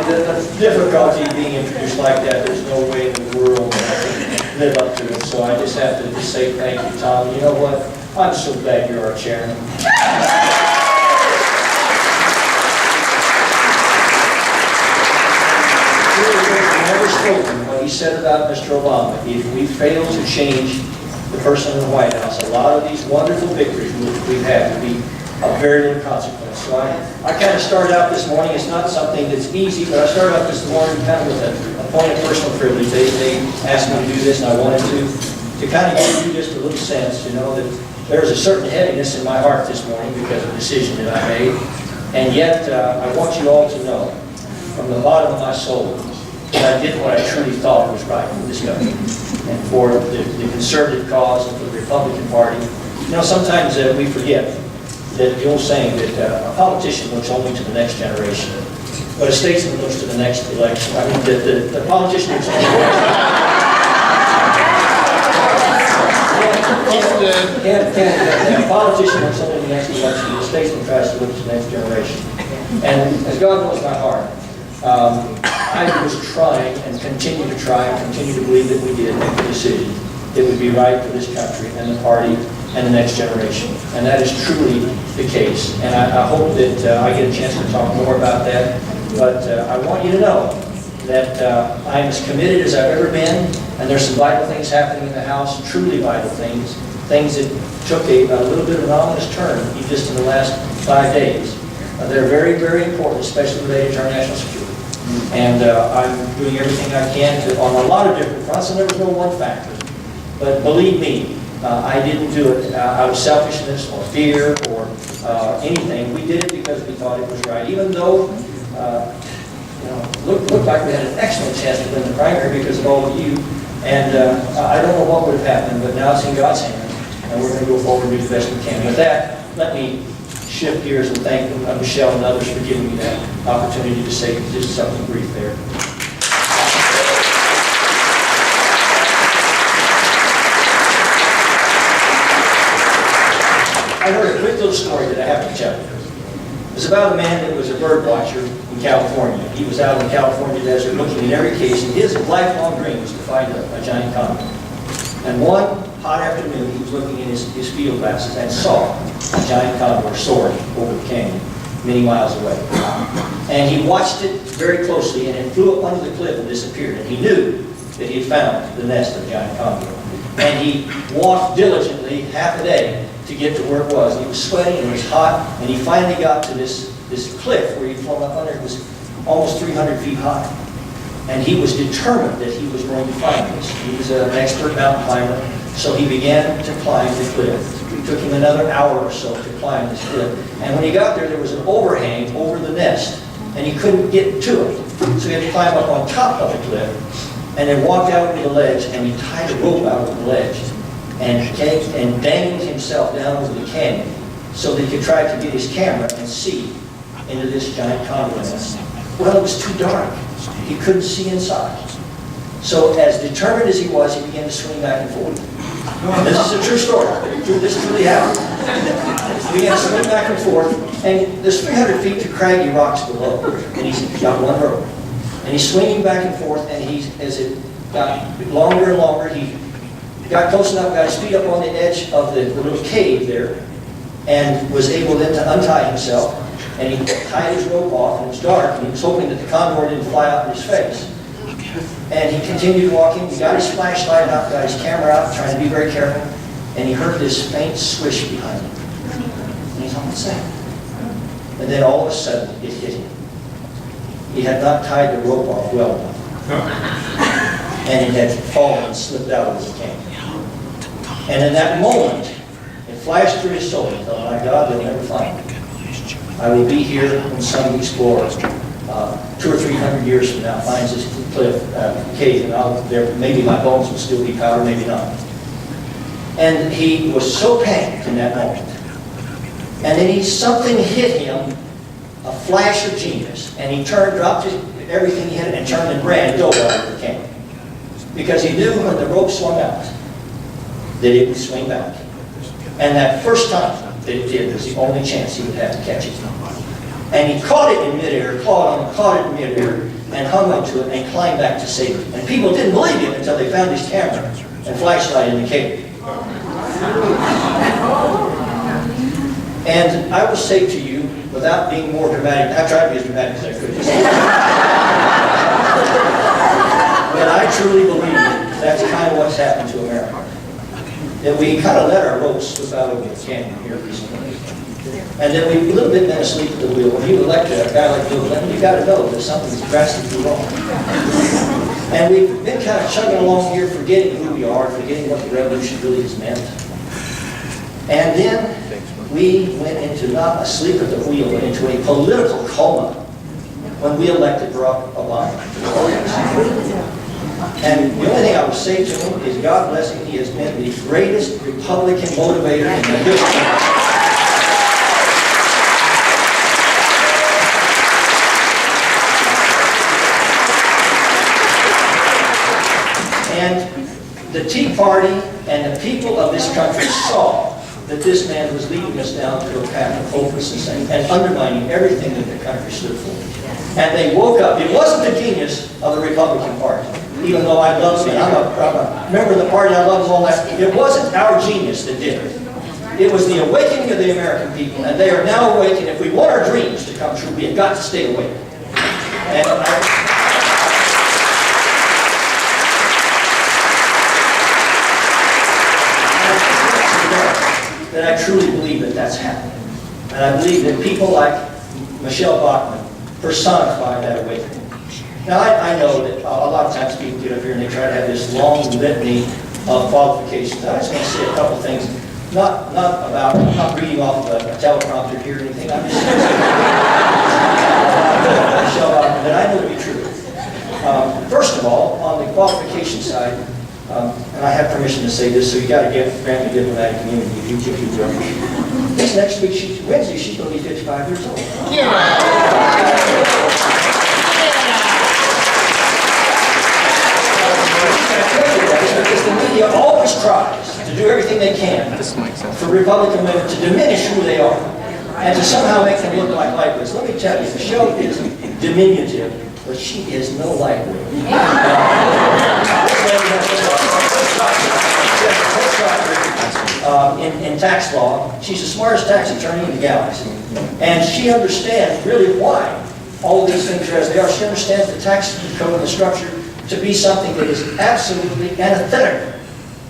the difficulty being introduced like that, there's no way in the world that I can live up to it. So I just have to just say thank you, Tom. You know what? I'm so glad you're our chairman. Never spoken what he said about Mr. Obama. If we fail to change the person in the White House, a lot of these wonderful victories we've had will be of very little consequence. So I kind of started out this morning. It's not something that's easy, but I started out this morning kind of with a point of personal privilege. They asked me to do this, and I wanted to kind of give you just a little sense, you know, that there's a certain heaviness in my heart this morning because of the decision that I made. And yet, I want you all to know, from the bottom of my soul, that I did what I truly thought was right for this country and for the conservative cause and for the Republican Party. You know, sometimes we forget that the old saying that a politician looks only to the next generation, but a statesman looks to the next election. I mean, the politician looks only to the next the politician looks only to the next election, the statesman tries to look to the next generation. And as God knows my heart, I was trying and continue to try and continue to believe that we did make a decision that would be right for this country and the party and the next generation. And that is truly the case. And I hope that I get a chance to talk more about that. But I want you to know that I'm as committed as I've ever been, and there's some vital things happening in the House, truly vital things, things that took a little bit of an ominous turn just in the last 5 days. They're very, very important, especially related to our national security. And I'm doing everything I can to, on a lot of different fronts, and there was no one factor. But believe me, I didn't do it out of selfishness or fear or anything. We did it because we thought it was right, even though you know, looked like we had an excellent chance to win the primary because of all of you. And I don't know what would have happened, but now it's in God's hands, and we're going to go forward and do the best we can. With that, let me shift gears and thank Michele and others for giving me that opportunity to say just something brief there. I heard a quick little story that I have to tell you. It was about a man that was a bird watcher in California. He was out in the California desert looking at every case, and his lifelong dream was to find a giant condor. And one hot afternoon, he was looking in his field glasses and saw a giant condor soaring over the canyon, many miles away. And he watched it very closely, and it flew up under the cliff and disappeared. And he knew that he had found the nest of the giant condor. And he walked diligently half a day to get to where it was. He was sweating and it was hot, and he finally got to this cliff where he'd flown up under. It was almost 300 feet high. And he was determined that he was going to find this. He was an expert mountain climber, so he began to climb the cliff. It took him another hour or so to climb this cliff. And when he got there, there was an overhang over the nest, and he couldn't get to it. So he had to climb up on top of the cliff, and then walked out over the ledge, and he tied a rope out of the ledge, and dangled himself down over the canyon so that he could try to get his camera and see into this giant condor nest. Well, it was too dark. He couldn't see inside. So as determined as he was, he began to swing back and forth. This is a true story. This truly happened. He began to swing back and forth, and there's 300 feet to craggy rocks below, and he's got one hurdle. And he's swinging back and forth, and as it got longer and longer, he got close enough, got his feet up on the edge of the little cave there, and was able then to untie himself. And he tied his rope off, and it was dark, and he was hoping that the condor didn't fly out in his face. And he continued walking. He got his flashlight out, got his camera out, trying to be very careful, and he heard this faint swish behind him. And he thought, what's that? And then all of a sudden, it hit him. He had not tied the rope off well enough. And it had fallen and slipped out of his camp. And in that moment, it flashed through his soul. He thought, my God, they'll never find me. I will be here when some explorer, 200 or 300 years from now, finds this cliff cave, and maybe my bones will still be powdered, maybe not. And he was so panicked in that moment. And then something hit him, a flash of genius, and he turned, dropped everything he had, and turned and ran and dove out of the canyon. Because he knew when the rope swung out, that it would swing back. And that first time that it did was the only chance he would have to catch it. And he caught it in midair, caught it in midair, and hung onto it and climbed back to safety. And people didn't believe him until they found his camera and flashlight in the cave. And I will say to you, without being more dramatic, I tried to be as dramatic as I could. But I truly believe that's kind of what's happened to America. That we kind of let our boat slip out over the canyon here recently. And then we a little bit been asleep at the wheel. When you elect a guy like Bill Clinton, you've got to know that something's drastically wrong. And we've been kind of chugging along here, forgetting who we are, forgetting what the revolution really has meant. And then we went into not a sleep at the wheel, but into a political coma when we elected Barack Obama. And the only thing I would say to him is, God bless him, he has been the greatest Republican motivator in the history. And the Tea Party and the people of this country saw that this man was leading us down to a path of hopelessness and undermining everything that the country stood for. And they woke up. It wasn't the genius of the Republican Party, even though I love it. I'm a member of the party, I love all that. It wasn't our genius that did it. It was the awakening of the American people, and they are now awake, and if we want our dreams to come true, we have got to stay awake. And that I truly believe that that's happening. And I believe that people like Michele Bachmann personify that awakening. Now, I know that a lot of times people get up here and they try to have this long litany of qualifications. I just want to say a couple things, not reading off a teleprompter here or anything. I'm just saying Michele Bachmann, that I know to be true. First of all, on the qualification side, and I have permission to say this, so you got to grant me diplomatic immunity if you keep your permission. This next week, Wednesday, she's going to be 55 years old. Yeah. Because the media always tries to do everything they can for Republican women to diminish who they are and to somehow make them look like lightweights. Let me tell you, Michele is diminutive, but she is no lightweight. In tax law, she's the smartest tax attorney in the galaxy. And she understands really why all of these things are as they are. She understands the tax code and the structure to be something that is absolutely antithetical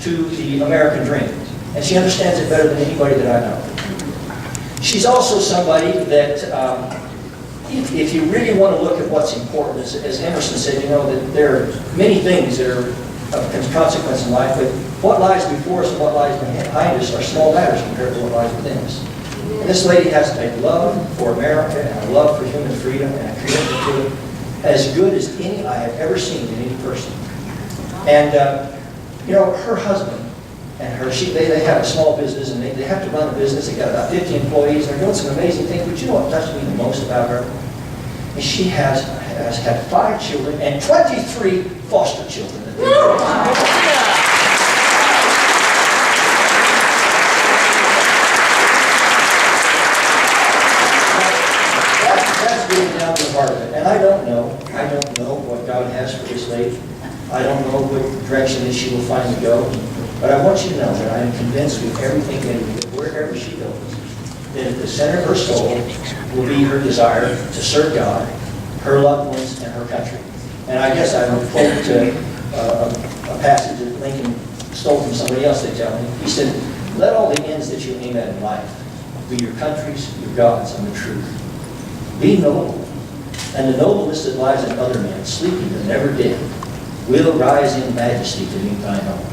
to the American dream. And she understands it better than anybody that I know. She's also somebody that, if you really want to look at what's important, as Emerson said, you know, that there are many things that are of consequence in life, but what lies before us and what lies behind us are small matters compared to what lies within us. And this lady has a love for America and a love for human freedom and a commitment to it as good as any I have ever seen in any person. And, you know, her husband and her, they have a small business and they have to run a business. They got about 50 employees. They're doing some amazing things, but you know what touched me the most about her? And she has had 5 children and 23 foster children. That's getting down to the heart of it. And I don't know what God has for this lady. I don't know what direction that she will finally go. But I want you to know that I am convinced with everything that wherever she goes, that at the center of her soul will be her desire to serve God, her loved ones, and her country. And I guess I would quote a passage that Lincoln stole from somebody else, they tell me. He said, let all the ends that you aim at in life be your countries, your gods, and the truth. Be noble, and the nobleness that lies in other men, sleeping but never dead, will rise in majesty to meet thine own.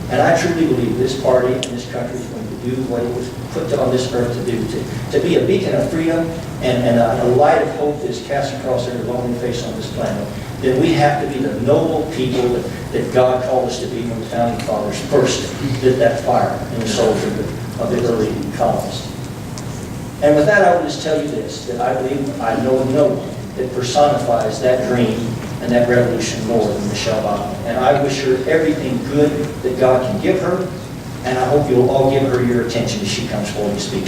And I truly believe this party and this country is going to do what it was put on this earth to do, to be a beacon of freedom and a light of hope that is cast across every lonely face on this planet. Then we have to be the noble people that God called us to be from the founding fathers first, lit that fire in the souls of the early colonists. And with that, I will just tell you this, that I believe I know no one that personifies that dream and that revolution more than Michele Bachmann. And I wish her everything good that God can give her, and I hope you'll all give her your attention as she comes forward to speak.